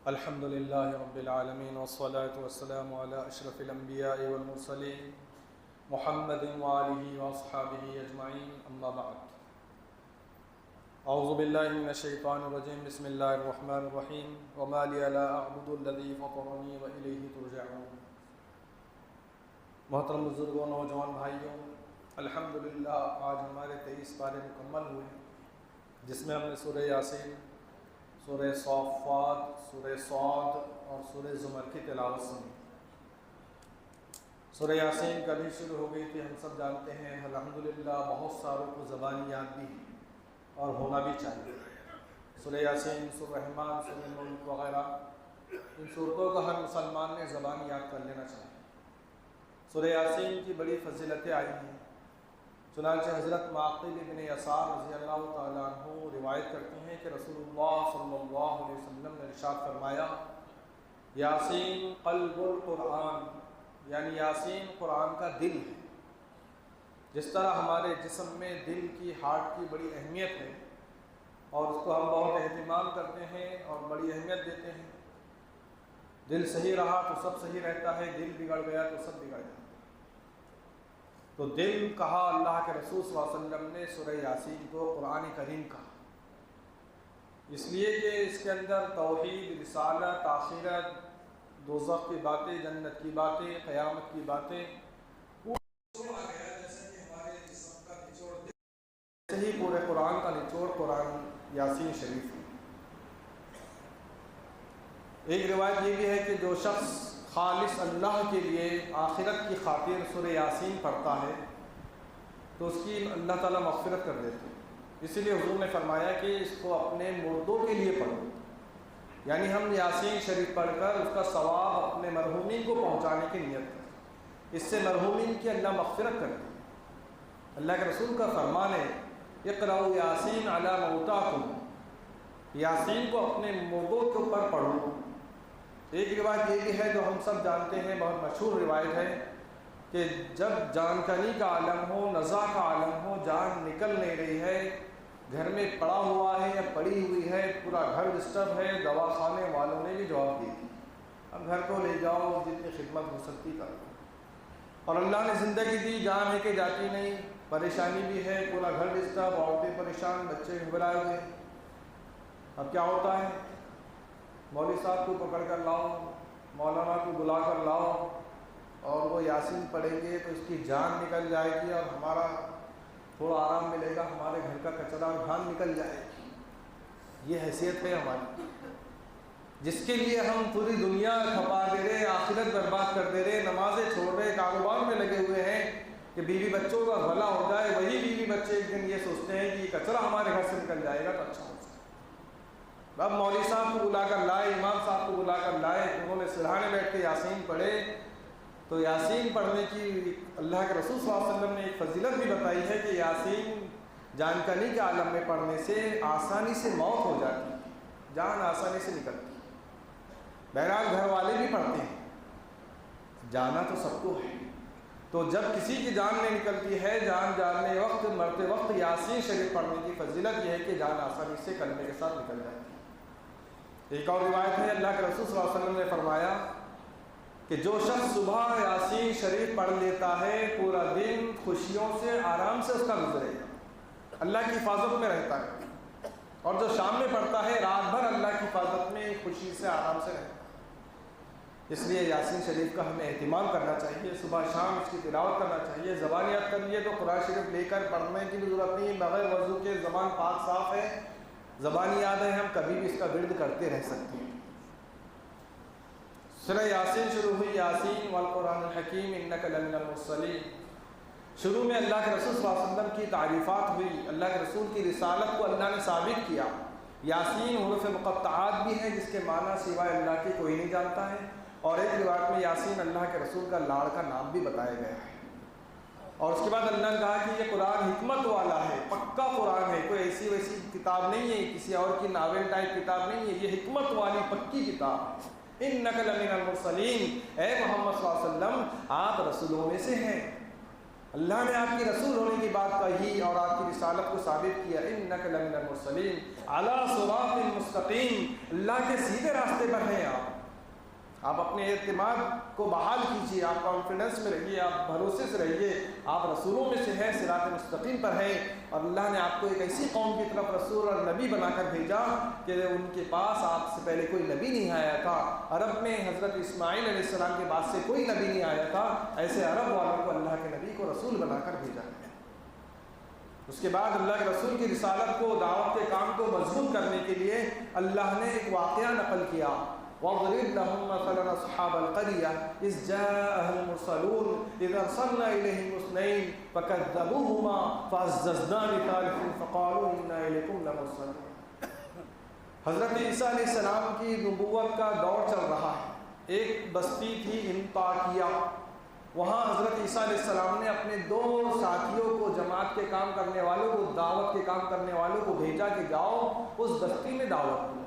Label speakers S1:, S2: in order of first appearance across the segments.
S1: الحمد للہ رب العالمین والصلاة والسلام علی اشرف الانبیاء والمرسلین محمد وآلہ واصحابہ اجمعین اما بعد اعوذ باللہ من الشیطان الرجیم بسم اللہ الرحمن الرحیم وما لی لا اعبد الذی فطرنی والیہ ترجعون۔ محترم بزرگوں، نوجوان بھائیوں، الحمدللہ آج ہمارے 23 پارے مکمل ہوئے جس میں ہم نے سورہ یاسین، سورہ صافات، سورہ صاد اور سورہ زمر کی تلاوت سنی۔ سورہ یاسین کل ہی شروع ہو گئی تھی، ہم سب جانتے ہیں الحمدللہ بہت ساروں کو زبانی یاد بھی ہے اور ہونا بھی چاہیے۔ سورہ یاسین، سورہ رحمان، سورہ ملک وغیرہ، ان صورتوں کا ہر مسلمان نے زبانی یاد کر لینا چاہیے۔ سورہ یاسین کی بڑی فضیلتیں آئی ہیں، چنانچہ حضرت معقل بن یسار رضی اللہ تعالیٰ عنہ روایت کرتے ہیں کہ رسول اللہ صلی اللہ علیہ وسلم نے ارشاد فرمایا، یاسین قلب القرآن، یعنی یاسین قرآن کا دل ہے۔ جس طرح ہمارے جسم میں دل کی، ہارٹ کی بڑی اہمیت ہے اور اس کو ہم بہت اہتمام کرتے ہیں اور بڑی اہمیت دیتے ہیں۔ دل صحیح رہا تو سب صحیح رہتا ہے، دل بگڑ گیا تو سب بگڑ جاتا ہے۔ تو دل کہا اللہ کے رسول صلی اللہ علیہ وسلم نے سورہ یاسین کو قرآن کریم کہا، اس لیے کہ اس کے اندر توحید، رسالت، آخرت، دوزخ کی باتیں، جنت کی باتیں، قیامت کی باتیں آ گیا، جیسے کہ ہمارے جسم کا نچوڑ دل، ایسے ہی پورے قرآن کا نچوڑ قرآن یاسین شریف ہے۔ ایک روایت یہ بھی ہے کہ جو شخص خالص اللہ کے لیے آخرت کی خاطر سورہ یاسین پڑھتا ہے تو اس کی اللہ تعالیٰ مغفرت کر دیتے ہیں۔ اسی لیے حضور نے فرمایا کہ اس کو اپنے مردوں کے لیے پڑھو، یعنی ہم یاسین شریف پڑھ کر اس کا ثواب اپنے مرحومین کو پہنچانے کی نیت کریں، اس سے مرحومین کی اللہ مغفرت کرتے ہیں۔ اللہ کے رسول کا فرمان ہے، اقرأوا یاسین علی موتاکم، یاسین کو اپنے مردوں کے اوپر پڑھو۔ ایک روایت یہ بھی ہے جو ہم سب جانتے ہیں، بہت مشہور روایت ہے کہ جب جان کنی کا عالم ہو، نزا کا عالم ہو، جان نکل نہیں رہی ہے، گھر میں پڑا ہوا ہے یا پڑی ہوئی ہے، پورا گھر ڈسٹرب ہے، دواخانے والوں نے بھی جواب دی تھی اب گھر کو لے جاؤ، جتنی خدمت ہو سکتی کرو، اور اللہ نے زندگی دی، جان ہے کہ جاتی نہیں، پریشانی بھی ہے، پورا گھر ڈسٹرب، عورتیں پریشان، بچے گھبرائے ہوئے۔ اب کیا ہوتا ہے؟ مولوی صاحب کو پکڑ کر لاؤ، مولانا کو بلا کر لاؤ، اور وہ یاسین پڑھیں گے تو اس کی جان نکل جائے گی اور ہمارا تھوڑا آرام ملے گا، ہمارے گھر کا کچرا اور گھان نکل جائے گی۔ یہ حیثیت ہے ہماری، جس کے لیے ہم پوری دنیا کھپا دے رہے، آخرت برباد کر دے رہے، نمازیں چھوڑ رہے، کاروبار میں لگے ہوئے ہیں کہ بیوی بچوں کا بھلا ہو جائے۔ وہی بیوی بچے ایک دن یہ سوچتے ہیں کہ یہ کچرا ہمارے گھر سے نکل جائے گا تو اچھا ہو جائے۔ اب مولوی صاحب کو بلا کر لائے، امام صاحب کو بلا کر لائے، انہوں نے سرہانے بیٹھ کے یاسین پڑھے، تو یاسین پڑھنے کی اللہ کے رسول صلی اللہ علیہ وسلم نے ایک فضیلت بھی بتائی ہے کہ یاسین جان کنی کے عالم میں پڑھنے سے آسانی سے موت ہو جاتی ہے، جان آسانی سے نکلتی ہے۔ بہرحال گھر والے بھی پڑھتے ہیں، جانا تو سب کو ہے، تو جب کسی کی جان نہیں نکلتی ہے، جان جانے وقت، مرتے وقت یاسین شریف پڑھنے کی فضیلت یہ ہے کہ جان آسانی سے کلمے کے ساتھ نکل جاتی ہے۔ ایک اور روایت ہے، اللہ کے رسول صلی اللہ علیہ وسلم نے فرمایا کہ جو شخص صبح یاسین شریف پڑھ لیتا ہے، پورا دن خوشیوں سے، آرام سے اس کا گزرے گا، اللہ کی حفاظت میں رہتا ہے، اور جو شام میں پڑھتا ہے، رات بھر اللہ کی حفاظت میں، خوشی سے، آرام سے رہتا ہے۔ اس لیے یاسین شریف کا ہمیں اہتمام کرنا چاہیے، صبح شام اس کی تلاوت کرنا چاہیے۔ زبان یاد کر لیے تو قرآن شریف لے کر پڑھنے کی بھی ضرورت نہیں، بغیر وضو کے زبان پاک صاف ہے، زبان یاد ہے، ہم کبھی بھی اس کا ورد کرتے رہ سکتے ہیں۔ سورہ یاسین شروع ہوئی، یاسین والقرآن الحکیم انک لمن المرسلین۔ شروع میں اللہ کے رسول صلی اللہ علیہ وسلم کی تعریفات ہوئی، اللہ کے رسول کی رسالت کو اللہ نے ثابت کیا۔ یاسین حروف مقطعات بھی ہے جس کے معنی سوائے اللہ کے کوئی نہیں جانتا ہے، اور ایک روایت میں یاسین اللہ کے رسول کا لاڑ کا نام بھی بتایا گیا ہے۔ اور اس کے بعد اللہ نے کہا کہ یہ قرآن حکمت والا ہے، پکا قرآن ہے، کوئی ایسی ویسی کتاب نہیں ہے، کسی اور کی ناول ٹائپ کتاب نہیں ہے، یہ حکمت والی پکی کتاب ہے۔ انک لمن المرسلین، اے محمد صلی اللہ علیہ وسلم آپ رسولوں میں سے ہیں، اللہ نے آپ کی رسول ہونے کی بات کہی اور آپ کی رسالت کو ثابت کیا۔ انک لمن المرسلین علی صراط المستقیم، اللہ کے سیدھے راستے پر ہیں آپ اپنے اعتماد کو بحال کیجیے، آپ کانفیڈنس میں رہیے، آپ بھروسے سے رہیے، آپ رسولوں میں سے ہیں، صراط مستقیم پر ہیں، اور اللہ نے آپ کو ایک ایسی قوم کی طرف رسول اور نبی بنا کر بھیجا کہ ان کے پاس آپ سے پہلے کوئی نبی نہیں آیا تھا۔ عرب میں حضرت اسماعیل علیہ السلام کے بعد سے کوئی نبی نہیں آیا تھا، ایسے عرب والوں کو اللہ کے نبی کو رسول بنا کر بھیجا۔ اس کے بعد اللہ کے رسول کی رسالت کو، دعوت کے کام کو مضبوط کرنے کے لیے اللہ نے ایک واقعہ نقل کیا، وَاضْرِبْ لَهُمْ مَثَلًا أَصْحَابَ الْقَرْيَةِ إِذْ جَاءَهُمُ الْمُرْسَلُونَ إِذْ أَرْسَلْنَا إِلَيْهِمْ اثْنَيْنِ فَكَذَّبُوهُمَا فَعَزَّزْنَا بِثَالِثٍ فَقَالُوا إِنَّا إِلَيْكُمْ لَمُرْسَلُونَ۔ حضرت عیسیٰ علیہ السلام کی نبوت کا دور چل رہا ہے۔ ایک بستی تھی انطاکیہ، وہاں حضرت عیسیٰ علیہ السلام نے اپنے 2 ساتھیوں کو، جماعت کے کام کرنے والوں کو، دعوت کے کام کرنے والوں کو بھیجا کہ جاؤ اس بستی میں دعوت دو۔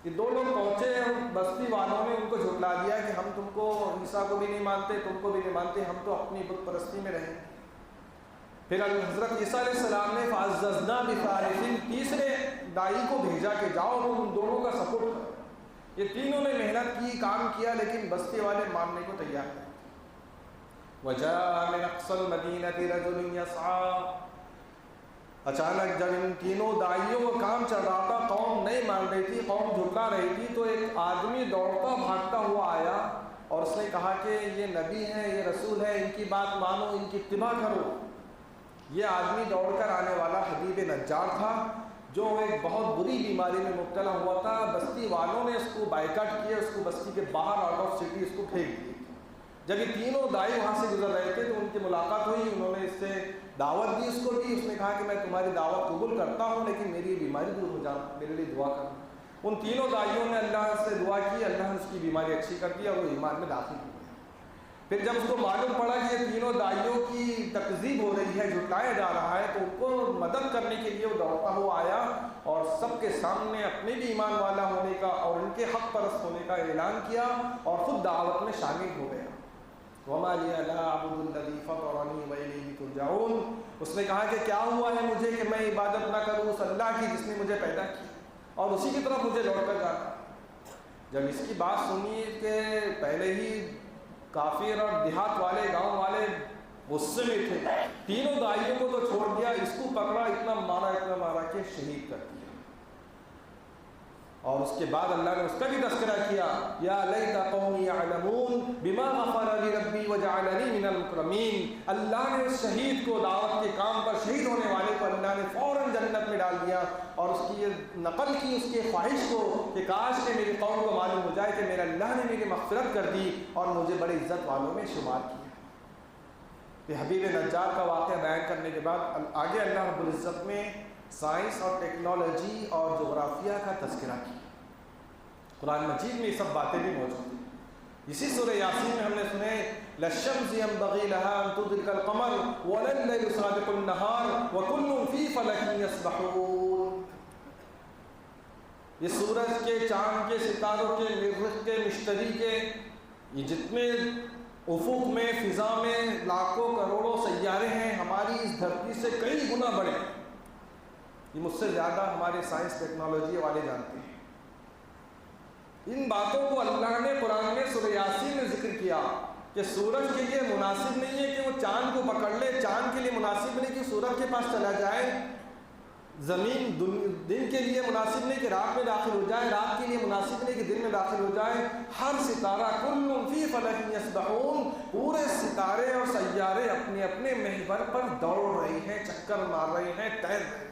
S1: یہ 2 لوگ پہنچے، بستی والوں نے ان کو جھٹلا دیا کہ ہم تم کو، عیسیٰ کو بھی نہیں مانتے، تم کو بھی نہیں مانتے، ہم تو اپنی بت پرستی میں رہیں۔ پھر حضرت عیسیٰ علیہ السلام نے فَعَزَّزْنَا بِثَالِثٍ، تیسرے داعی کو بھیجا کہ جاؤ تم ان دونوں کا سپورٹ کرو۔ یہ تینوں نے محنت کی، کام کیا، لیکن بستی والے ماننے کو تیار نہیں۔ وَجَاءَ مِنْ أَقْصَى الْمَدِينَةِ رَجُلٌ يَسْعَىٰ، اچانک جب ان تینوں داعیوں کا کام چل رہا تھا، قوم نہیں مان رہی تھی، قوم جھٹلا رہی تھی، تو ایک آدمی دوڑتا بھاگتا ہوا آیا اور اس نے کہا کہ یہ نبی ہیں، یہ رسول ہے، ان کی بات مانو، ان کی اتباع کرو۔ یہ آدمی دوڑ کر آنے والا حبیب نجار تھا، جو ایک بہت بری بیماری میں مبتلا ہوا تھا۔ بستی والوں نے اس کو بائیکاٹ کیا، اس کو بستی کے باہر آؤٹ آف سٹی اس کو پھینک دیا۔ جب یہ تینوں دائی وہاں سے گزر رہے تھے تو ان کی ملاقات ہوئی، انہوں نے اس سے دعوت دی، اس کو بھی۔ اس نے کہا کہ میں تمہاری دعوت قبول کرتا ہوں، لیکن میری یہ بیماری دور ہو جانا، میرے لیے دعا کرنا۔ ان تینوں دائیوں نے اللہ سے دعا کی، اللہ نے اس کی بیماری اچھی کر دی اور وہ ایمان میں داخل ہوئے۔ پھر جب اس کو معلوم پڑا کہ یہ تینوں دائیوں کی تکذیب ہو رہی ہے، جھٹلایا جا رہا ہے، تو ان کو مدد کرنے کے لیے وہ دوڑتا ہوا آیا اور سب کے سامنے اپنے بھی ایمان والا ہونے کا اور ان کے حق پرست ہونے کا اعلان کیا اور خود دعوت میں شامل ہو گیا۔ وَمَا لِيَ لَا أَعْبُدُ الَّذِي فَطَرَنِي وَإِلَيْهِ تُرْجَعُونَ، اس نے کہا کہ کیا ہوا ہے مجھے کہ میں عبادت نہ کروں اس اللہ کی جس نے مجھے پیدا کیا اور اسی کی طرف مجھے لوٹ کر جانا۔ جب اس کی بات سنی کہ پہلے ہی کافر اور دیہات والے، گاؤں والے غصے میں تھے، تینوں دائیوں کو تو چھوڑ دیا، اس کو پکڑا، اتنا مارا کہ شہید کر دیا۔ اور اس کے بعد اللہ نے اس کا بھی تذکرہ کیا، یا لیت قومی یعلمون بما غفر لی ربی وجعلنی من المکرمین۔ اللہ نے اس شہید کو، دعوت کے کام پر شہید ہونے والے کو اللہ نے فوراً جنت میں ڈال دیا، اور اس کی یہ نقل کی اس کے خواہش کو کہ کاش کہ میری قوم کو معلوم ہو جائے کہ میرا اللہ نے میری مغفرت کر دی اور مجھے بڑی عزت والوں میں شمار کیا۔ یہ حبیب نجار کا واقعہ بیان کرنے کے بعد آگے اللہ رب العزت میں سائنس اور ٹیکنالوجی اور جغرافیہ کا تذکرہ کیا۔ قرآن مجید میں یہ سب باتیں بھی موجود ہیں۔ اسی سورہ یاسین میں ہم نے سنے لَلشَّمْسِ يَنبَغِي لَهَا أَن تُدْرِكَ الْقَمَرَ وَلَلَّيْلُ سَابِقُ النَّهَارِ وَكُلٌّ فِي فَلَكٍ يَسْبَحُونَ۔ یہ سورج کے، چاند کے، ستاروں کے، مریخ کے، مشتری کے، یہ جتنے افق میں، فضا میں لاکھوں کروڑوں سیارے ہیں، ہماری اس دھرتی سے کئی گنا بڑے ہیں۔ یہ مجھ سے زیادہ ہمارے سائنس ٹیکنالوجی والے جانتے ہیں۔ ان باتوں کو اللہ نے قرآن میں سورہ یاسین میں ذکر کیا کہ سورج کے لیے مناسب نہیں ہے کہ وہ چاند کو پکڑ لے، چاند کے لیے مناسب نہیں کہ سورج کے پاس چلا جائے، زمین دن کے لیے مناسب نہیں کہ رات میں داخل ہو جائے، رات کے لیے مناسب نہیں کہ دن میں داخل ہو جائے۔ ہر ستارہ کل فی فلک یسبحون، پورے ستارے اور سیارے اپنے اپنے محور پر دوڑ رہے ہیں، چکر مار رہے ہیں، تیر رہے ہیں۔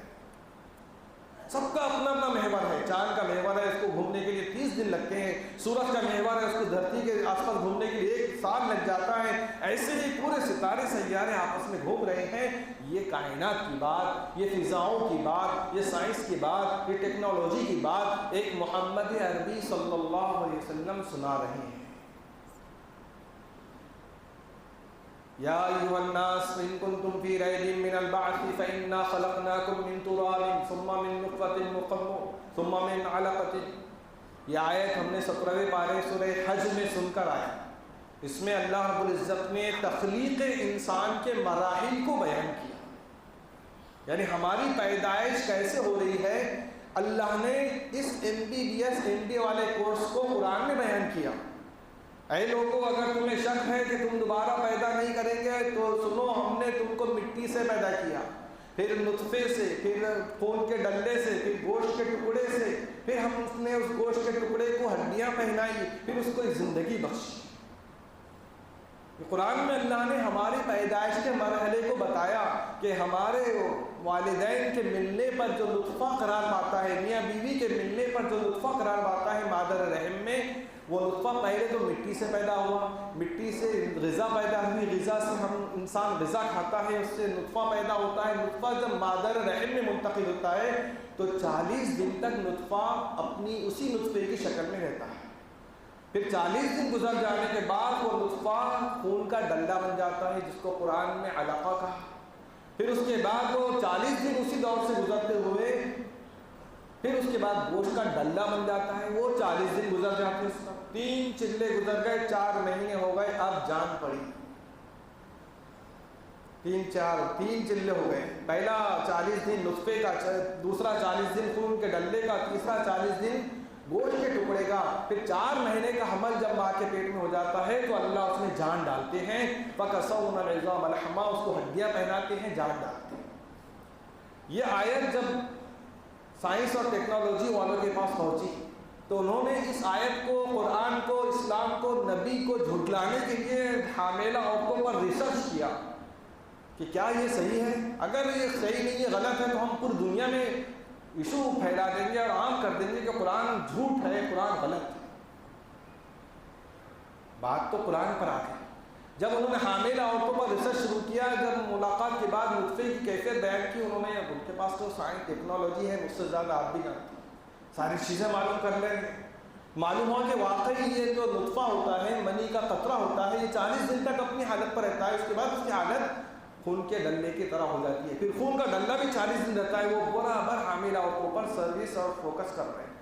S1: سب کا اپنا اپنا محور ہے۔ چاند کا محور ہے، اس کو گھومنے کے لیے 30 دن لگتے ہیں۔ سورج کا محور ہے، اس کو دھرتی کے آس پاس گھومنے کے لیے 1 سال لگ جاتا ہے۔ ایسے ہی پورے ستارے سیارے آپس میں گھوم رہے ہیں۔ یہ کائنات کی بات، یہ فضاؤں کی بات، یہ سائنس کی بات، یہ ٹیکنالوجی کی بات ایک محمد عربی صلی اللہ علیہ وسلم سنا رہے ہیں۔ یا ایھا الناس ان کنتم فی ریب من البعث فإنا خلقناکم من تراب ثم من نطفة ثم من علقة۔ یہ آیت ہم نے 17ویں پارے سورہ حج میں سن کر آئے۔ اس میں اللہ رب العزت نے تخلیق انسان کے مراحل کو بیان کیا، یعنی ہماری پیدائش کیسے ہو رہی ہے۔ اللہ نے اس MBBS MBA والے کورس کو قرآن میں بیان کیا۔ اے لوگوں، اگر تمہیں شک ہے کہ تم دوبارہ پیدا نہیں کریں گے تو سنو، ہم نے تم کو مٹی سے پیدا کیا، پھر نطفے سے، پھر خون کے ڈلے سے، پھر گوشت کے ٹکڑے سے، پھر ہم نے اس گوشت کے ٹکڑے کو ہڈیاں پہنائی، پھر اس کو ایک زندگی بخشی۔ قرآن میں اللہ نے ہماری پیدائش کے مرحلے کو بتایا کہ ہمارے والدین کے ملنے پر جو نطفہ قرار پاتا ہے، میاں بیوی کے ملنے پر جو نطفہ قرار پاتا ہے مادر رحم میں، وہ نطفہ پہلے تو مٹی سے پیدا ہوا، مٹی سے غذا پیدا ہوئی، غذا سے ہم انسان غذا کھاتا ہے، اس سے نطفہ پیدا ہوتا ہے۔ نطفہ جب مادر رحم میں منتقل ہوتا ہے تو 40 دن تک نطفہ اپنی اسی نطفے کی شکل میں رہتا ہے۔ پھر 40 دن گزر جانے کے بعد وہ نطفہ خون کا ڈلہ بن جاتا ہے، جس کو قرآن میں علقہ کہا۔ پھر اس کے بعد وہ 40 دن اسی دور سے گزرتے ہوئے پھر اس کے بعد گوشت کا ڈلہ بن جاتا ہے، وہ 40 دن گزر جاتے ہیں، اس کا 3 چلے گزر گئے، 4 مہینے ہو گئے، اب جان پڑی۔ 3 چلے ہو گئے، پہلا 40 دن نطفے کا، دوسرا 40 دن خون کے ڈلے کا، تیسرا 40 دن گوشت کے ٹکڑے کا، پھر 4 مہینے کا حمل جب ماں کے پیٹ میں ہو جاتا ہے تو اللہ اس میں جان ڈالتے ہیں، فَكَسَوْنَا الْعِظَامَ لَحْمًا، اس کو ہڈیاں پہناتے ہیں، جان ڈالتے ہیں۔ یہ آیت جب سائنس اور ٹیکنالوجی والوں کے پاس پہنچی تو انہوں نے اس آیت کو، قرآن کو، اسلام کو، نبی کو جھٹلانے کے لیے حاملہ عورتوں پر ریسرچ کیا کہ کیا یہ صحیح ہے؟ اگر یہ صحیح نہیں ہے، غلط ہے، تو ہم پوری دنیا میں ایشو پھیلا دیں گے اور عام کر دیں گے کہ قرآن جھوٹ ہے، قرآن غلط ہے۔ بات تو قرآن پر آ گئی۔ جب انہوں نے حاملہ عورتوں پر ریسرچ شروع کیا، جب ملاقات کے بعد نطفے کی کیفیت بیان کی انہوں نے، ان کے پاس تو سائنس ٹیکنالوجی ہے، مجھ سے زیادہ آپ بھی جانتے ہیں، ساری چیزیں معلوم کر لیں گے، معلوم ہوا کہ واقعی یہ جو نطفہ ہوتا ہے، منی کا قطرہ ہوتا ہے، یہ 40 دن تک اپنی حالت پر رہتا ہے، اس کے بعد اس کی حالت خون کے ڈلے کی طرح ہو جاتی ہے، پھر خون کا ڈلہ بھی 40 دن رہتا ہے۔ وہ برابر حاملہ عورتوں پر سروس اور فوکس کر رہے ہیں،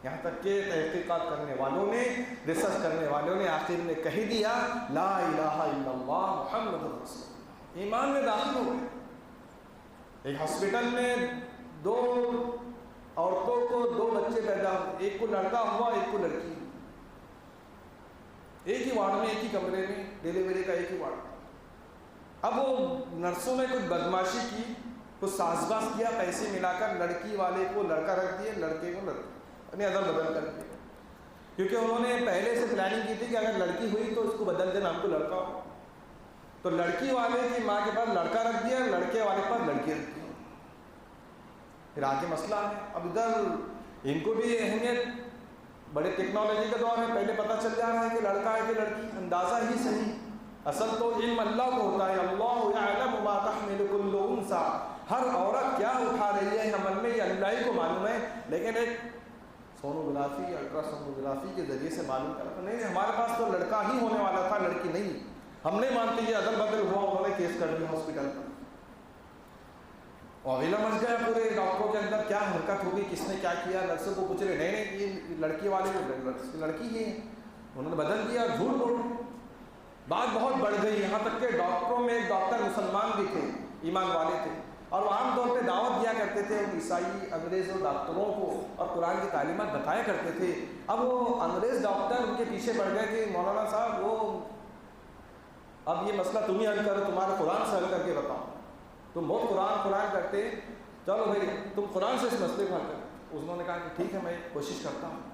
S1: یہاں تک کہ تحقیقات کرنے والوں نے، ریسرچ کرنے والوں نے آخر میں کہہ دیا لا الہ الا اللہ محمد رسول اللہ، ایمان میں داخل ہو گئے۔ ایک ہاسپٹل میں 2 عورتوں کو 2 بچے پیدا ہوئے، ایک کو لڑکا ہوا، ایک کو لڑکی، ایک ہی وارڈ میں، ایک ہی کمرے میں، ڈیلیوری کا ایک ہی وارڈ۔ اب وہ نرسوں نے کچھ بدماشی کی، کچھ ساز باز کیا، پیسے ملا کر لڑکی والے کو لڑکا رکھ دیا، لڑکے کو لڑکی، ادھر بدل کر دیا، کیونکہ انہوں نے پہلے سے پلاننگ کی تھی کہ اگر لڑکی ہوئی تو اس کو بدل دینا، ہم کو لڑکا ہو، تو لڑکی والے کی ماں کے پاس لڑکا رکھ دیا، لڑکے والے کے پاس لڑکی رکھ دی۔ پھر آگے مسئلہ ہے، اب ادھر ان کو بھی اہمیت، بڑے ٹیکنالوجی کا دور ہے، پہلے پتہ چل جا رہا ہے کہ لڑکا ہے کہ لڑکی، اندازہ ہی صحیح، اصل تو علم اللہ کو ہوتا ہے، اللہ یعلم ما تحمل کل انثی، ہر عورت کیا اٹھا رہی ہے حمل میں یہ اللہ ہی کو معلوم ہے، لیکن ایک سونوگرافی، الٹرا سونوگرافی کے ذریعے سے معلوم کرا، نہیں ہمارے پاس تو لڑکا ہی ہونے والا تھا، لڑکی نہیں، ہم نہیں مانتے، یہ ادل بدل ہوا، انہوں نے کیس کر دیا ہاسپٹل پر، واویلا مچ گیا پورے ڈاکٹروں کے اندر، کیا حرکت ہوگی، کس نے کیا کیا، نرسوں کو پوچھ رہے، نہیں یہ لڑکی والے کو لڑکی ہی ہے، انہوں نے بدل دیا، جھوٹ بول رہے۔ بات بہت بڑھ گئی، یہاں تک کہ ڈاکٹروں میں ایک ڈاکٹر مسلمان بھی تھے، ایمان والے تھے، اور وہ عام طور پہ دعوت دیا کرتے تھے ان عیسائی انگریزوں ڈاکٹروں کو، اور قرآن کی تعلیمات بتایا کرتے تھے۔ اب وہ انگریز ڈاکٹر ان کے پیچھے پڑ گئے کہ مولانا صاحب وہ اب یہ مسئلہ تم ہی حل کرو، تمہارا قرآن سے حل کر کے بتاؤ، تم بہت قرآن کرتے، چلو بھائی تم قرآن سے اس مسئلے کو حل کرو۔ انہوں نے کہا کہ ٹھیک ہے میں کوشش کرتا ہوں۔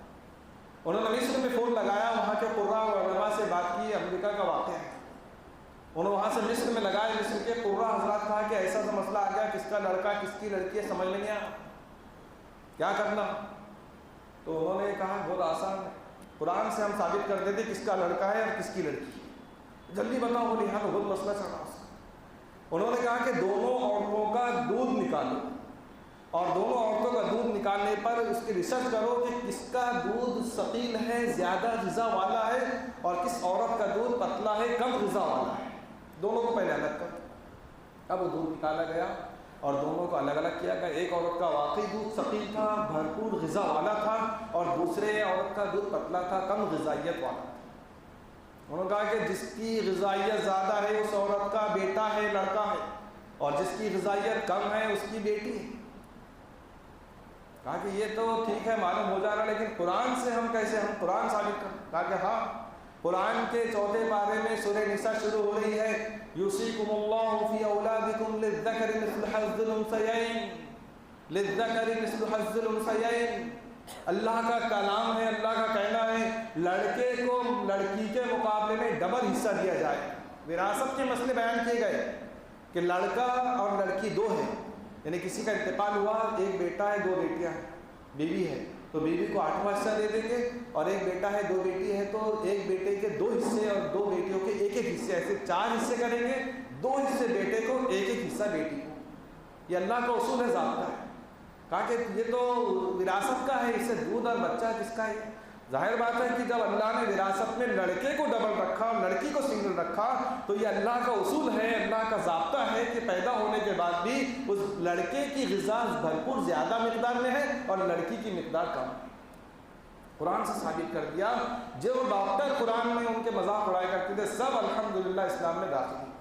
S1: انہوں نے مصر میں فون لگایا، وہاں کے قراء و علماء سے بات کی، امریکہ کا واقعہ ہے، انہوں نے وہاں سے مصر میں لگائے، مصر کے قراء حضرات کہا کہ ایسا سا مسئلہ آ گیا، کس کا لڑکا کس کی لڑکی ہے سمجھ نہیں آیا، کیا کرنا؟ تو انہوں نے کہا بہت آسان ہے، قرآن سے ہم ثابت کر دیتے کس کا لڑکا ہے اور کس کی لڑکی ہے، جلدی بتاؤ، بولی ہاں تو بہت مسئلہ چل رہا ہے۔ انہوں نے کہا کہ دونوں عورتوں کا دودھ نکالو، اور دونوں عورتوں کا دودھ نکالنے پر اس کی ریسرچ کرو کہ کس کا دودھ ثقیل ہے، زیادہ غذا والا ہے، اور کس عورت کا دودھ پتلا ہے، کم غذا والا ہے، دونوں کو پہلے الگ کرو۔ اب وہ دودھ نکالا گیا اور دونوں کو الگ الگ کیا گیا، ایک عورت کا واقعی دودھ ثقیل تھا، بھرپور غذا والا تھا، اور دوسرے عورت کا دودھ پتلا تھا، کم غذائیت والا تھا۔ انہوں نے کہا کہ جس کی غذائیت زیادہ ہے اس عورت کا بیٹا ہے، لڑکا ہے، اور جس کی غذائیت کم ہے اس کی بیٹی ہے۔ کہا کہ یہ تو ٹھیک ہے معلوم ہو جا رہا، لیکن قرآن سے ہم کیسے، ہم قرآن ثابت کریں؟ کہا کہ ہاں، قرآن کے 4 پارے میں سورہ نساء شروع ہو رہی ہے، یوصیکم اللہ فی اولادکم للذکر مثل حظ الانثیین، للذکر مثل حظ الانثیین۔ اللہ کا کلام ہے، اللہ کا کہنا ہے لڑکے کو لڑکی کے مقابلے میں ڈبل حصہ دیا جائے۔ وراثت کے مسئلے بیان کیے گئے کہ لڑکا اور لڑکی 2 ہیں، یعنی کسی کا انتقال ہوا، ایک بیٹا ہے 2 بیٹیاں ہیں، بیوی ہے تو بیوی کو 8واں حصہ دے دیں گے، اور ایک بیٹا ہے 2 بیٹی ہے تو ایک بیٹے کے 2 حصے اور 2 بیٹیوں کے 1 حصے، ایسے 4 حصے کریں گے، 2 حصے بیٹے کو، 1 حصہ بیٹی کو۔ یہ اللہ کا اصول ہے، ضابطہ ہے۔ کہا کہ یہ تو وراثت کا ہے، اس سے دودھ اور بچہ کس کا ہے؟ ظاہر بات ہے کہ جب اللہ نے وراثت میں لڑکے کو ڈبل رکھا اور لڑکی کو سنگل رکھا تو یہ اللہ کا اصول ہے، اللہ کا ضابطہ ہے کہ پیدا ہونے کے بعد بھی اس لڑکے کی غذا بھرپور زیادہ مقدار میں ہے اور لڑکی کی مقدار کم ہے۔ قرآن سے ثابت کر دیا۔ جو ڈاکٹر قرآن میں ان کے مذاق اڑایا کرتے تھے سب الحمدللہ اسلام میں داخل ہیں۔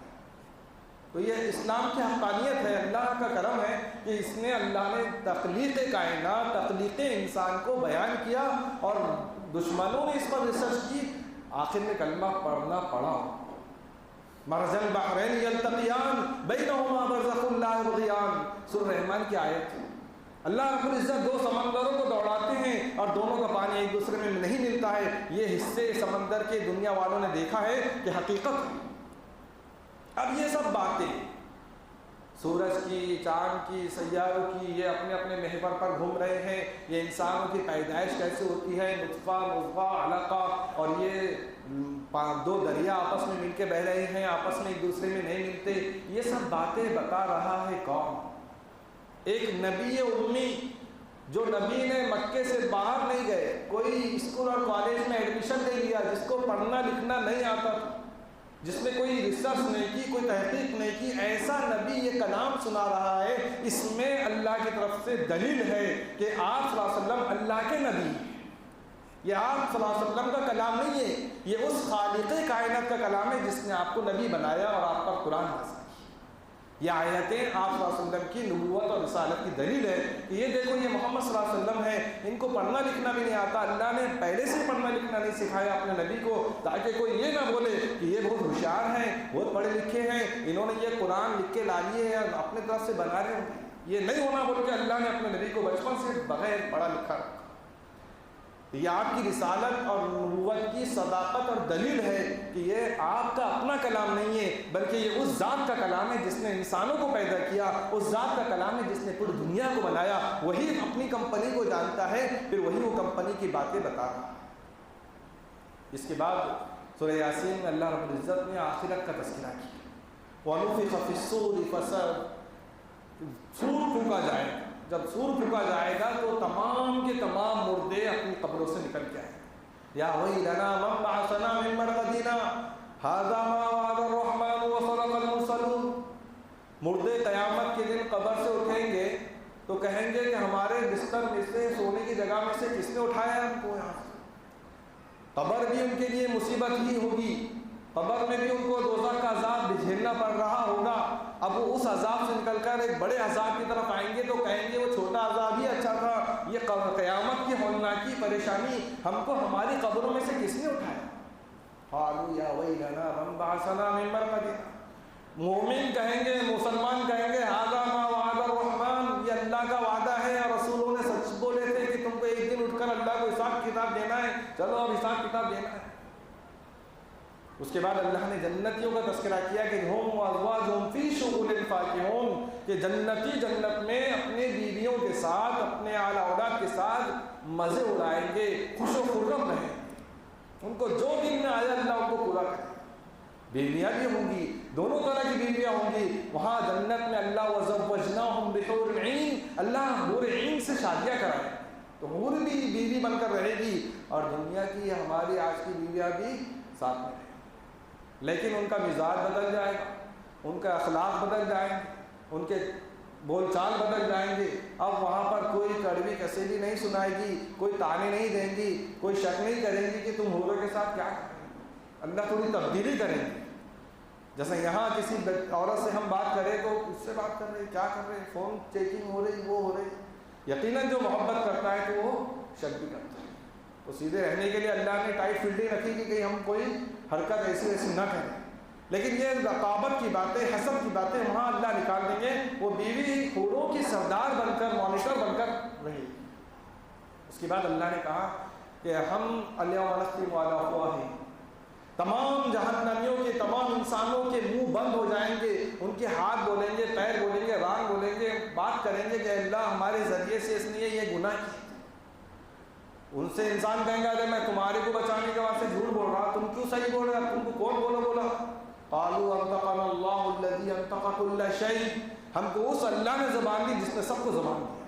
S1: تو یہ اسلام کی حقانیت ہے، اللہ کا کرم ہے کہ اس نے، اللہ نے تخلیق کائنات، تخلیق انسان کو بیان کیا، اور دشمنوں نے اس پر ریسرچ کی، آخر میں کلمہ پڑھنا پڑا۔ مرج البحرین یلتقیان بینہما برزخ لا یبغیان، سورہ رحمان کی آیت ہے۔ اللہ رب العزت 2 سمندروں کو دوڑاتے ہیں اور دونوں کا پانی ایک دوسرے میں نہیں ملتا ہے۔ یہ حصے سمندر کے دنیا والوں نے دیکھا ہے کہ حقیقت ہے۔ اب یہ سب باتیں سورج کی، چاند کی، سیاروں کی، یہ اپنے اپنے محور پر گھوم رہے ہیں، یہ انسانوں کی پیدائش کیسے ہوتی ہے، نطفہ، مضغہ، علقہ، اور یہ 2 دریا آپس میں مل کے بہ رہے ہیں، آپس میں ایک دوسرے میں نہیں ملتے، یہ سب باتیں بتا رہا ہے کون؟ ایک نبی امی، جو نبی نے مکے سے باہر نہیں گئے، کوئی اسکول اور کالج میں ایڈمیشن نہیں لیا، جس کو پڑھنا لکھنا نہیں آتا تھا، جس نے کوئی ریسرچ نہیں کی، کوئی تحقیق نہیں کی، ایسا نبی یہ کلام سنا رہا ہے۔ اس میں اللہ کی طرف سے دلیل ہے کہ آپ صلی اللہ علیہ وسلم اللہ کے نبی ہیں۔ یہ آپ صلی اللہ علیہ وسلم کا کلام نہیں ہے، یہ اس خالق کائنات کا کلام ہے جس نے آپ کو نبی بنایا اور آپ پر قرآن نازل کیا۔ یہ آیتیں آپ صلی اللہ علیہ وسلم کی نبوت اور رسالت کی دلیل ہے کہ یہ دیکھو، یہ محمد صلی اللہ علیہ وسلم ہے، ان کو پڑھنا لکھنا بھی نہیں آتا، اللہ نے پہلے سے پڑھنا لکھنا نہیں سکھایا اپنے نبی کو، تاکہ کوئی یہ نہ بولے کہ یہ بہت ہوشیار ہیں، بہت پڑھے لکھے ہیں، انہوں نے یہ قرآن لکھ کے لا لیے ہیں اور اپنے طرف سے بنا رہے ہیں۔ یہ نہیں ہونا بول کے اللہ نے اپنے نبی کو بچپن سے بغیر پڑھا لکھا رکھا۔ یہ آپ کی رسالت اور نبوت کی صداقت اور دلیل ہے کہ یہ آپ کا اپنا کلام نہیں ہے، بلکہ یہ اس ذات کا کلام ہے جس نے انسانوں کو پیدا کیا، اس ذات کا کلام ہے جس نے پوری دنیا کو بنایا۔ وہی اپنی کمپنی کو جانتا ہے، پھر وہی وہ کمپنی کی باتیں بتا رہا ہے۔ اس کے بعد سورہ یاسین میں اللہ رب العزت نے آخرت کا تذکرہ کیا۔ وَنُفِخَ فِي الصُّورِ فَصَعِقَ، سور پھونکا جائے گا۔ جب سور پھونکا جائے گا تو تمام کے تمام مردے اپنی قبروں سے نکل کے آئیں گے۔ یا ویلنا من بعثنا من مرقدنا ھذا ما وعد الرحمن وصدق المرسلون۔ مردے قیامت کے دن قبر سے اٹھیں گے تو کہیں گے کہ ہمارے بستر میں سے، سونے کی جگہ میں سے کس نے اٹھایا ہم کو یہاں سے؟ قبر بھی ان کے لیے مصیبت ہی ہوگی، قبر میں بھی ان کو دوزخ کا عذاب جھیلنا پڑ رہا ہوگا۔ اب وہ اس عذاب سے نکل کر ایک بڑے عذاب کی طرف آئیں گے تو کہیں گے وہ چھوٹا عذاب ہی اچھا تھا، یہ قیامت کی ہولناکی پریشانی ہم کو ہماری قبروں میں سے کس نے اٹھایا؟ قالوا یا ویلنا من بعثنا من مرقدنا۔ مومن کہیں گے، مسلمان کہیں گے ھذا ما وعد الرحمن، یہ اللہ کا وعدہ ہے اور رسولوں نے سچ بولے تھے کہ تم کو ایک دن اٹھ کر اللہ کو حساب کتاب دینا ہے، چلو اب حساب کتاب دینا ہے۔ اس کے بعد اللہ نے جنتیوں کا تذکرہ کیا کہ ہم وازواجہم فی شغل فاکہون، کہ جنتی جنت میں اپنے بیویوں کے ساتھ، اپنے اعلی اولاد کے ساتھ مزے اڑائیں گے، خوش و خرم رہیں گے، ان کو جو دن میں آیا اللہ ان کو پورا کرے۔ بیویاں بھی ہوں گی، دونوں طرح کی بیویاں ہوں گی وہاں جنت میں۔ اللہ وزوجناہم بحور عین، اللہ حور عین سے شادیاں کرائے تو حور بھی بیوی بن کر رہے گی، اور دنیا کی ہماری آج کی بیویاں بھی ساتھ میں رہیں گی، لیکن ان کا مزاج بدل جائے گا، ان کا اخلاق بدل جائیں گے، ان کے بول چال بدل جائیں گے۔ اب وہاں پر کوئی کڑوی کسیلی نہیں سنائے گی، کوئی تانے نہیں دیں گی، کوئی شک نہیں کریں گی کہ تم حوروں کے ساتھ کیا کریں گے۔ اللہ تھوڑی تبدیلی کریں گے۔ جیسے یہاں کسی عورت سے ہم بات کریں تو اس سے بات کر رہے ہیں، کیا کر رہے ہیں، فون چیکنگ ہو رہی، وہ ہو رہی، یقیناً جو محبت کرتا ہے تو وہ شک بھی کرتا ہے. تو سیدھے رہنے کے لیے اللہ نے ٹائٹ فیلڈنگ رکھی کہ کہیں ہم کوئی حرکت ایسی ویسی نہ کریں. لیکن یہ رقابت کی باتیں، حسد کی باتیں وہاں اللہ نکال دیں گے. وہ بیوی حوروں کی سردار بن کر، مانیٹر بن کر رہی. اس کے بعد اللہ نے کہا کہ ہم الیوم نختم علی افواہہم، تمام جہنمیوں کے، تمام انسانوں کے منہ بند ہو جائیں گے. ان کے ہاتھ بولیں گے، پیر بولیں گے، ران بولیں گے، بات کریں گے کہ اللہ ہمارے ذریعے سے اس نے یہ گناہ کیا. ان سے انسان کہیں گا ارے میں تمہارے کو بچانے کے واسطے جھوٹ بول رہا، تم کیوں صحیح بول رہے، تم کو کون بولا؟ قالوا انطقنا اللہ الذی انطق کل شیء، ہم کو اس اللہ نے زبان دی جس نے سب کو زبان دی.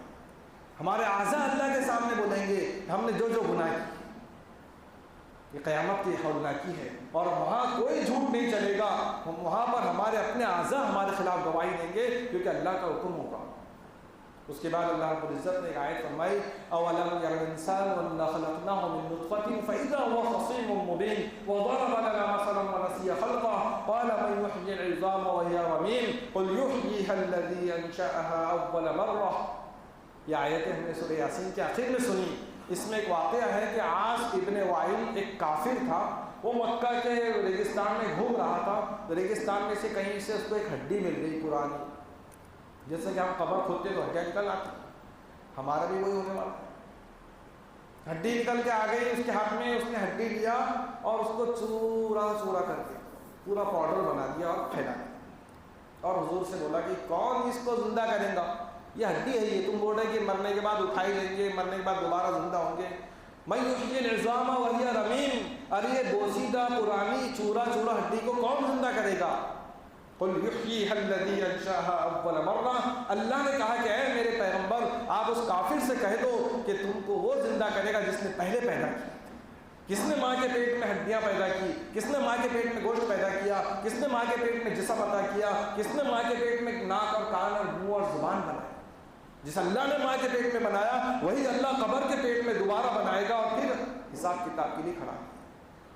S1: ہمارے اعضاء اللہ کے سامنے بولیں گے ہم نے جو گناہ کی. یہ قیامت کی ہولناکی ہے، اور وہاں کوئی جھوٹ نہیں چلے گا. وہاں پر ہمارے اپنے اعضاء ہمارے خلاف گواہی دیں گے کیونکہ اللہ کا حکم ہوگا. اس کے بعد اللہ رب العزت نے ایک آیت فرمائی اولم یر الانسان انا خلقناه من نطفة فاذا هو خصيم مبين وضرب لنا مثلا ونسي خلقه قال من يحيي العظام وهي رميم قل يحييها الذي انشأها اول مرة. یہ آیتیں ہم نے سورہ یاسین کے آخر میں سنی. اس میں ایک واقعہ ہے کہ عاص ابن وائل ایک کافر تھا. وہ مکہ کے ریگستان میں گھوم رہا تھا. تو ریگستان میں سے کہیں سے اس کو ایک ہڈی مل گئی پرانی. جیسے کہ ہم قبر کھودتے تو ہڈیاں نکل آتی، ہمارا بھی وہی ہونے والا. ہڈی نکل کے آ گئی اس کے ہاتھ میں. اس نے ہڈی لیا اور اس کو چورا چورا کر کے پورا پاؤڈر بنا دیا اور پھیلا دیا. اور حضور سے بولا کہ کون اس کو زندہ کرے گا؟ یہ ہڈی ہے، یہ تم بول رہے کہ مرنے کے بعد اٹھائی لیں گے، مرنے کے بعد دوبارہ زندہ ہوں گے. من یحیی العظام وہی رمیم، ارے یہ بوسیدہ پرانی چورا چورا ہڈی کو کون زندہ کرے گا؟ قل یحییھا الذی انشأھا اول مرہ. اللہ نے کہا کہ اے میرے پیغمبر آپ اس کافر سے کہہ دو کہ تم کو وہ زندہ کرے گا جس نے پہلے پیدا کیا. کس نے ماں کے پیٹ میں ہڈیاں پیدا کی؟ کس نے ماں کے پیٹ میں گوشت پیدا کیا؟ کس نے ماں کے پیٹ میں جسم عطا کیا؟ کس نے ماں کے پیٹ میں ناک اور کان اور منہ اور زبان بنایا؟ جس اللہ نے ماں کے پیٹ میں بنایا وہی اللہ قبر کے پیٹ میں دوبارہ بنائے گا اور پھر حساب کتاب کے لیے کھڑا.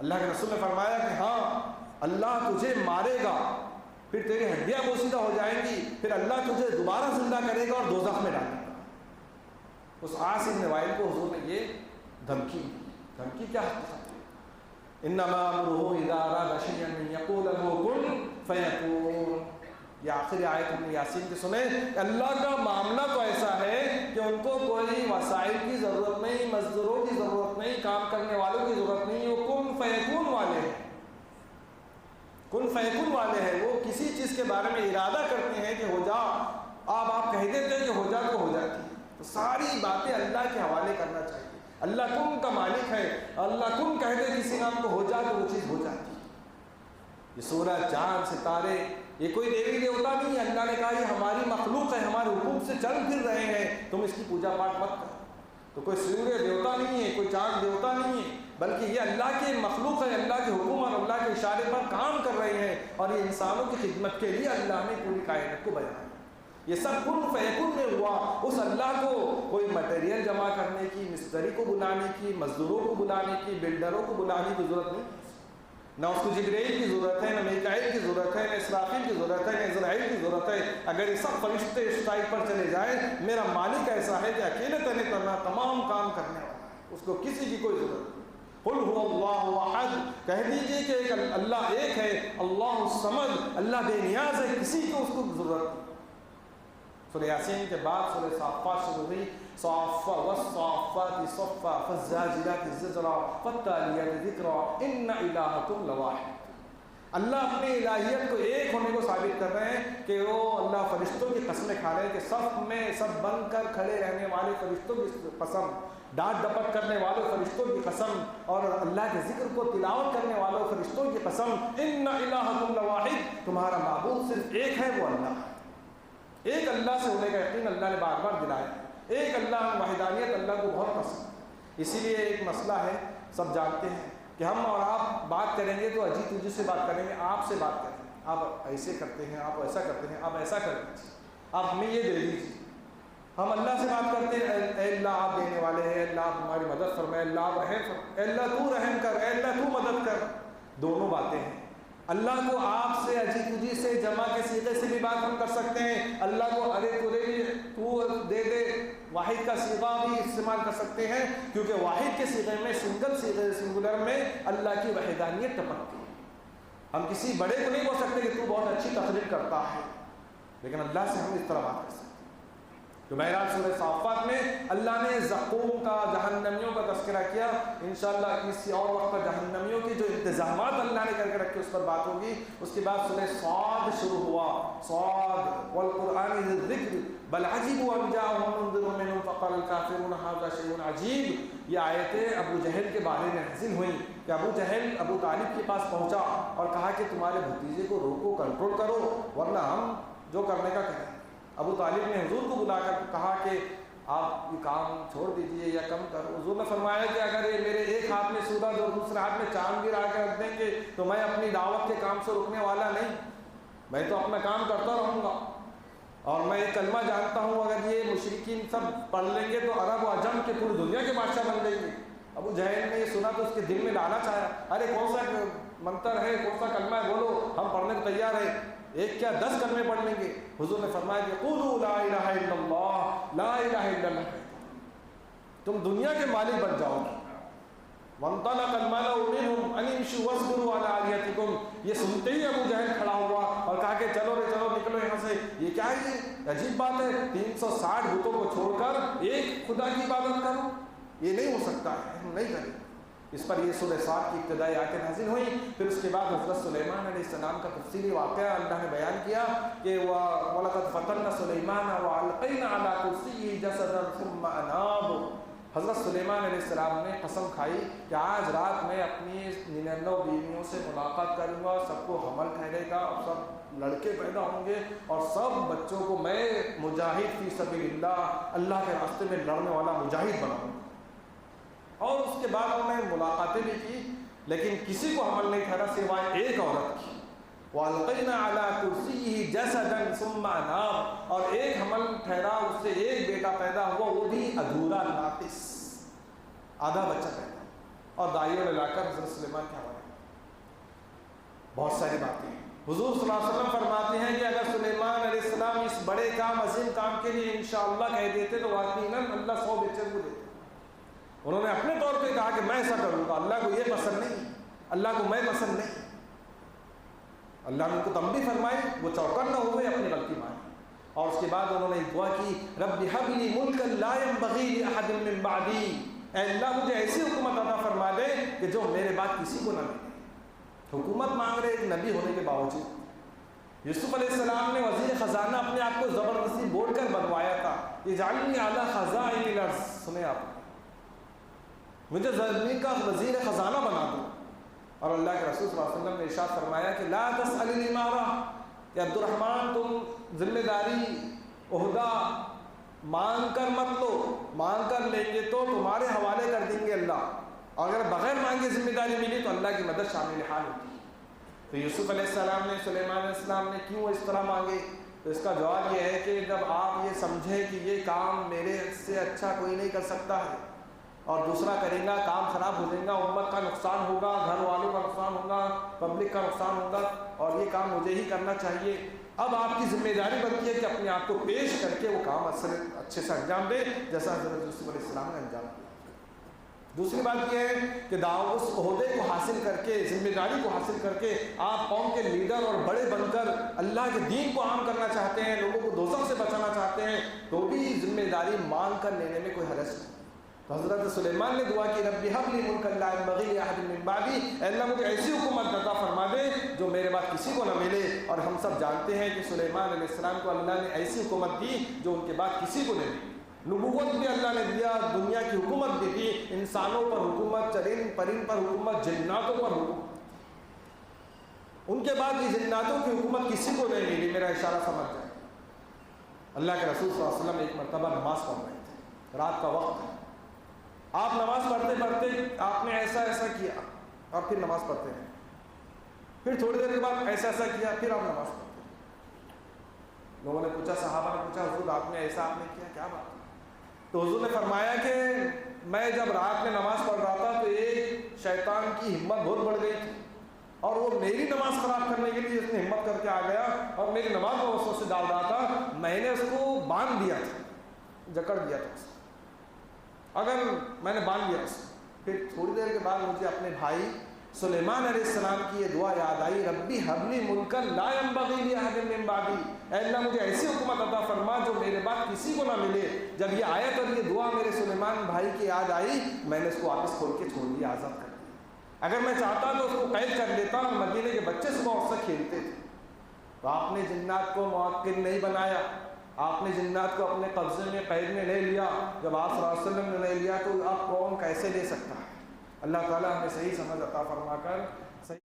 S1: اللہ کے رسول نے فرمایا کہ ہاں اللہ تجھے مارے گا، پھر تیری ہڈیاں بوسیدہ ہو جائیں گی، پھر اللہ تجھے دوبارہ زندہ کرے گا اور دوزخ میں ڈالے گا. اس عاص بن وائل کو حضور نے یہ دھمکی کیا ہے؟ انما امرہ اذا اراد شیئا ان یقول له کن فیکون. یہ آخری آیت ہم نے یاسین کی سنے. اللہ کا معاملہ تو ایسا ہے کہ ان کو کوئی وسائل کی ضرورت نہیں، مزدوروں کی ضرورت نہیں، کام کرنے والوں کی ضرورت نہیں. وہ کن فیکون والے ہیں، کن فیکون والے ہیں. وہ کسی چیز کے بارے میں ارادہ کرتے ہیں کہ ہو جا، آپ کہہ دیتے ہیں کہ ہو جا تو ہو جاتی ہے. تو ساری باتیں اللہ کے حوالے کرنا چاہیے. اللہ کن کا مالک ہے، اللہ کن کہہ دے کسی نام کو ہو جا تو وہ چیز ہو جاتی ہے. یہ سورج، چاند، ستارے یہ کوئی دیوی دیوتا نہیں ہے. اللہ نے کہا یہ ہماری مخلوق ہے، ہمارے حکم سے چل پھر رہے ہیں، تم اس کی پوجا پاٹ مت کرو. تو کوئی سورج دیوتا نہیں ہے، کوئی چاند دیوتا نہیں ہے، بلکہ یہ اللہ کی مخلوق ہے. اللہ کے حکم اور اللہ کے اشارے پر کام کر رہے ہیں، اور یہ انسانوں کی خدمت کے لیے اللہ نے پوری کائنات کو بنایا. یہ سب کن فیکن میں ہوا. اس اللہ کو کوئی مٹیریل جمع کرنے کی، مستری کو بلانے کی، مزدوروں کو بلانے کی، بلڈروں کو بلانے کی ضرورت نہیں. نہ اس کو جبرائیل کی ضرورت ہے، نہ میکائیل کی ضرورت ہے، نہ اسرافیل کی ضرورت ہے، نہ اسرائیل کی ضرورت ہے. اگر یہ سب فرشتے اس ٹائپ پر چلے جائیں، میرا مالک ایسا ہے کہ اکیلے تنے کرنا تمام کام کرنے والا ہے، اس کو کسی کی کوئی ضرورت نہیں. قل هو اللہ احد، کہہ دیجئے کہ ایک اللہ ایک ہے، اللہ الصمد، اللہ بے نیاز ہے، کسی کو اس کو ضرورت نہیں. سورہ یاسین کے بعد سورہ صافات شروع ہوئی. صافا والصافات صفا فالزاجرات زجرا فالتالیات ذکرا ان الہکم لواحد. اللہ اپنی الہیت کو ایک ہونے کو ثابت کر رہے ہیں کہ وہ اللہ فرشتوں کی قسمیں کھا رہے ہیں کہ صف میں سب بن کر کھڑے رہنے والے فرشتوں کی قسم، ڈانٹ ڈپٹ کرنے والوں فرشتوں کی قسم، اور اللہ کے ذکر کو تلاوت کرنے والوں فرشتوں کی قسم. ان الہکم لواحد، تمہارا معبود صرف ایک ہے، وہ اللہ ہے. ایک اللہ سے ہونے کا یقین اللہ نے بار بار دلایا. ایک اللہ، وحدانیت اللہ کو بہت پسند ہے. اسی لیے ایک مسئلہ ہے، سب جانتے ہیں کہ ہم اور آپ بات کریں گے تو اجی تجی سے بات کریں گے، آپ سے بات کریں گے. آپ ایسے کرتے ہیں، آپ ایسا کرتے ہیں، آپ ایسا کر دیجیے، آپ ہمیں یہ دے دیجیے. ہم اللہ سے بات کرتے ہیں، اے اللہ آپ دینے والے ہیں، اللہ آپ ہماری مدد فرمائے، اللہ آپ رحم فرمائے، اے اللہ تو رحم کر، اے اللہ تو مدد کر. دونوں باتیں ہیں. اللہ کو آپ سے اجی تجی سے جمع کے صیغے سے بھی بات ہم کر سکتے ہیں، اللہ کو ارے تورے بھی تو دے دے واحد کا صیغہ بھی استعمال کر سکتے ہیں، کیونکہ واحد کے صیغے میں سنگولر میں اللہ کی وحدانیت ٹپکتی ہے۔ ہم کسی بڑے کو نہیں بول سکتے کہ تو بہت اچھی تقریر کرتا ہے، لیکن اللہ سے ہم اس طرح بات کر سکتے ہیں۔ تو بہرحال سورہ صافات میں اللہ نے زقوم کا، جہنمیوں کا تذکرہ کیا، انشاءاللہ کسی اور وقت پر جہنمیوں کی جو انتظامات اللہ نے کر کے رکھے اس پر بات ہوگی۔ اس کے بعد سورہ صاد شروع ہوا، صاد والقرآن ذی الذکر بل عجبوا ان جاءهم منذر منهم فقال الكافرون هذا شیء عجیب۔ یہ آیتیں ابو جہل کے بارے میں نازل ہوئیں کہ ابو جہل ابو طالب کے پاس پہنچا اور کہا کہ تمہارے بھتیجے کو روکو، کنٹرول کرو، ورنہ ہم جو کرنے کا کریں۔ ابو طالب نے حضور کو بلا کر کہا کہ آپ یہ کام چھوڑ دیجئے یا کم کرو۔ حضور نے فرمایا کہ اگر یہ میرے ایک ہاتھ میں سورج اور دوسرے ہاتھ میں چاند گرا کے رکھ دیں گے تو میں اپنی دعوت کے کام سے رکنے والا نہیں، میں تو اپنا کام کرتا رہوں گا، اور میں ایک کلمہ جانتا ہوں اگر یہ مشرکین سب پڑھ لیں گے تو عرب و عجم کے پوری دنیا کے بادشاہ بن جائیں گے۔ ابو جہل نے یہ سنا تو اس کے دل میں لالچ آیا، ارے کون سا منتر ہے، کون سا کلمہ ہے، بولو، ہم پڑھنے کو تیار ہیں، ایک کیا 10 کلمے پڑھ لیں گے۔ حضور نے فرمایا کہ قولوا لا الہ الا اللہ، لا الہ الا اللہ، تم دنیا کے مالک بن جاؤ گے۔ وانطلق الملأ منهم ان امشوا واصبروا على آلهتكم، یہ سنتے ہی ابو جہل کھڑا ہوا اور کہا کہ چلو رے چلو نکلو یہاں سے، یہ کیا ہے، یہ عجیب بات ہے، 360 بتوں کو چھوڑ کر ایک خدا کی عبادت کرو، یہ نہیں ہو سکتا ہے، ہم نہیں کریں۔ اس پر یہ سورہ صاد کی ابتدائی آیتیں نازل ہوئیں۔ پھر اس کے بعد حضرت سلیمان علیہ السلام کا تفصیلی واقعہ اللہ نے بیان کیا کہ وَلَقَدْ فَتَنَّا سُلَيْمَانَ وَأَلْقَيْنَا عَلَىٰ كُرْسِيِّهِ جَسَدًا ثُمَّ أَنَابَ۔ حضرت سلیمان علیہ السلام نے قسم کھائی کہ آج رات میں اپنی 99 بیویوں سے ملاقات کروں گا، سب کو حمل ٹھہرے گا اور سب لڑکے پیدا ہوں گے، اور سب بچوں کو میں مجاہد فی سبیل اللہ، اللہ کے راستے میں لڑنے والا مجاہد بناؤں گا۔ اور اس کے بعد انہوں نے ملاقاتیں بھی کی، لیکن کسی کو حمل نہیں ٹھہرا سوائے ایک عورت کی۔ وَأَلْقَيْنَا عَلَىٰ كُرْسِيِّهِ جَسَدًا ثُمَّ أَنَابَ، اور ایک حمل ٹھہرا، اس سے ایک بیٹا پیدا ہوا، وہ بھی ادھورا، ناقص، آدھا بچہ پیدا، اور دائیوں نے لا کر حضرت سلیمان کے حوالے۔ بہت ساری باتیں حضور صلی اللہ علیہ وسلم فرماتے ہیں کہ اگر سلیمان علیہ السلام اس بڑے کام، عظیم کام کے لیے انشاءاللہ کہہ دیتے تو یقیناً اللہ 100 بچے کو دیتے۔ انہوں نے اپنے طور پہ کہا کہ میں ایسا کروں گا، اللہ کو یہ پسند نہیں، اللہ کو میں پسند نہیں۔ اللہ نے ان کو تنبیہ فرمائی، وہ چوکن نہ ہوئے، اپنی غلطی مانی، اور اس کے بعد انہوں نے دعا کی رب هب لي ملكا لا ينبغي لأحد من بعدي، اے اللہ مجھے ایسی حکومت عطا فرما دے کہ جو میرے بعد کسی کو نہ ملے۔ حکومت مانگ رہے ایک نبی ہونے کے باوجود۔ یوسف علیہ السلام نے وزیر خزانہ اپنے آپ کو زبردستی بول کر بنوایا تھا، اجعلنی علی خزائن الارض، سنے آپ مجھے زمین کا وزیر خزانہ بنا دو۔ اور اللہ کے رسول صلی اللہ علیہ وسلم نے ارشاد فرمایا کہ لا تسأل الامارہ، کہ عبد الرحمن تم ذمہ داری، عہدہ مانگ کر مت لو، مانگ کر لیں گے تو تمہارے حوالے کر دیں گے اللہ، اور اگر بغیر مانگے ذمہ داری ملی تو اللہ کی مدد شامل حال ہوتی ہے۔ تو یوسف علیہ السلام نے، سلیمان علیہ السلام نے کیوں اس طرح مانگے؟ تو اس کا جواب یہ ہے کہ جب آپ یہ سمجھیں کہ یہ کام میرے سے اچھا کوئی نہیں کر سکتا ہے، اور دوسرا کرے گا کام خراب ہو جائے گا، امت کا نقصان ہوگا، گھر والوں کا نقصان ہوگا، پبلک کا نقصان ہوگا، اور یہ کام مجھے ہی کرنا چاہیے، اب آپ کی ذمہ داری بنتی ہے کہ اپنے آپ کو پیش کر کے وہ کام اچھے سے انجام دے، جیسا حضرت یوسف علیہ السلام نے انجام دیا۔ دوسری بات یہ ہے کہ اس عہدے کو حاصل کر کے، ذمہ داری کو حاصل کر کے آپ قوم کے لیڈر اور بڑے بن کر اللہ کے دین کو عام کرنا چاہتے ہیں، لوگوں کو دوزخ سے بچانا چاہتے ہیں، تو بھی ذمہ داری مانگ کر لینے میں کوئی حرج نہیں۔ تو حضرت سلیمان نے دعا کی رب هب لي ملكا لا ينبغي لأحد من بعدي، اے اللہ مجھے ایسی حکومت عطا فرما دے جو میرے بعد کسی کو نہ ملے۔ اور ہم سب جانتے ہیں کہ سلیمان علیہ السلام کو اللہ نے ایسی حکومت دی جو ان کے بعد کسی کو نہیں ملی۔ نبوت بھی اللہ نے دیا، دنیا کی حکومت بھی دی، انسانوں پر حکومت، چرند پرند پر حکومت، جناتوں پر حکومت۔ ان کے بعد یہ جناتوں کی حکومت کسی کو نہیں ملی، میرا اشارہ سمجھ جائے۔ اللہ کے رسول صلی اللہ علیہ وسلم ایک مرتبہ نماز پڑھ رہے تھے، رات کا وقت ہے، آپ نماز پڑھتے پڑھتے آپ نے ایسا ایسا کیا، اور پھر نماز پڑھتے ہیں، پھر تھوڑی دیر کے بعد ایسا ایسا کیا، پھر آپ نماز پڑھتے ہیں۔ لوگوں نے پوچھا، صحابہ نے پوچھا حضور آپ نے ایسا آپ نے کیا، کیا بات؟ تو حضور نے فرمایا کہ میں جب رات میں نماز پڑھ رہا تھا تو ایک شیطان کی ہمت بہت بڑھ گئی تھی، اور وہ میری نماز خراب کرنے کے لیے اس نے ہمت کر کے آ گیا اور میری نماز میں وسوسے ڈال رہا تھا، میں نے اس کو باندھ دیا تھا، جکڑ دیا تھا اس کو، اگر میں نے باندھ دیا اس کو۔ پھر تھوڑی دیر کے بعد مجھے اپنے بھائی سلیمان علیہ السلام کی یہ دعا یاد آئی، ربی حب لی ملکا لا ینبغی لاحد من بعدی، اے اللہ مجھے ایسی حکومت عطا فرما جو میرے بعد کسی کو نہ ملے۔ جب یہ آیت اور یہ دعا میرے سلیمان بھائی کی یاد آئی، میں نے اس کو واپس کھول کے چھوڑ دیا، آزاد کر دیا۔ اگر میں چاہتا تو اس کو قید کر لیتا، اور مدینے کے بچے صبح اور سے کھیلتے تھے۔ تو آپ نے جنات کو موکل نہیں بنایا، آپ نے جنات کو اپنے قبضے میں قید میں لے لیا۔ جب آپ صلی اللہ علیہ وسلم نے لے لیا تو آپ کون کیسے لے سکتا ہے؟ اللہ تعالیٰ ہمیں صحیح سمجھ عطا فرما کر